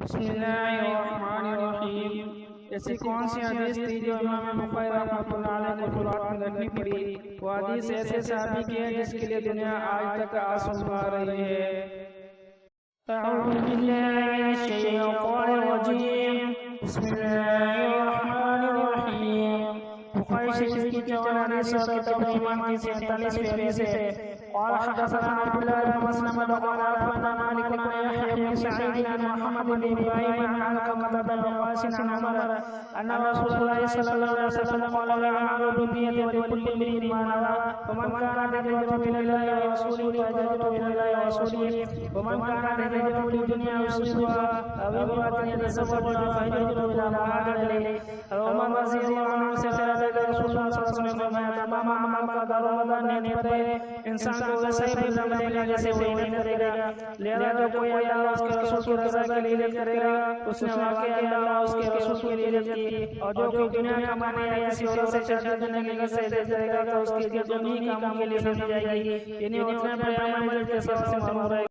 بسم اللہ الرحمن الرحیم۔ ایسی کون سی حدیث تھی جو امام بخاری رحمۃ اللہ علیہ کو شروعات میں رکھنی پڑی؟ وہ حدیث ایسے صحابی کی ہے جس کے لیے دنیا آج تک آنسو بہا رہی ہے۔ اعوذ باللہ من الشیطان الرجیم، بسم اللہ الرحمن الرحیم۔ بخاری شریف کی 54 حدیث اور کتاب ایمان کی 47ویں حدیث ہے۔ قال حدثنا عبد الله بن مسلمة قال أخبرنا مالك عن يحيى بن سعيد عن محمد بن إبراهيم عن علقمة بن وقاص عن عمر أن رسول الله صلى الله عليه وسلم قال الأعمال بالنيات ولكل امرئ ما نوى فمن كانت هجرته إلى الله ورسوله فهجرته إلى الله ورسوله ومن كانت هجرته لدنيا يصيبها أو امرأة يتزوجها فهجرته إلى ما هاجر إليه۔ عمر رضی اللہ عنہ سے روایت ہے رسول اللہ صلی اللہ علیہ وسلم نے فرمایا تمام اعمال کا دار و مدار نیت پر ہے۔ انسان کو ویسا ہی بدلہ ملے گا جیسے وہ نیت کرے گا۔ لہذا جو کوئی اللہ اس کے رسول کی رضا کے لیے نیت کرے گا اس نے واقعی اللہ اس کے رسول کے لیے نیت کی، اور جو کوئی دنیا کمانے یا کسی اور سے شادی دینے کی غرض سے نیت کرے گا تو اس کی نیت انہی کاموں کے لیے سمجھی جائے گی، یعنی اتنے بڑے عمل کے ثواب سے معمور ہے۔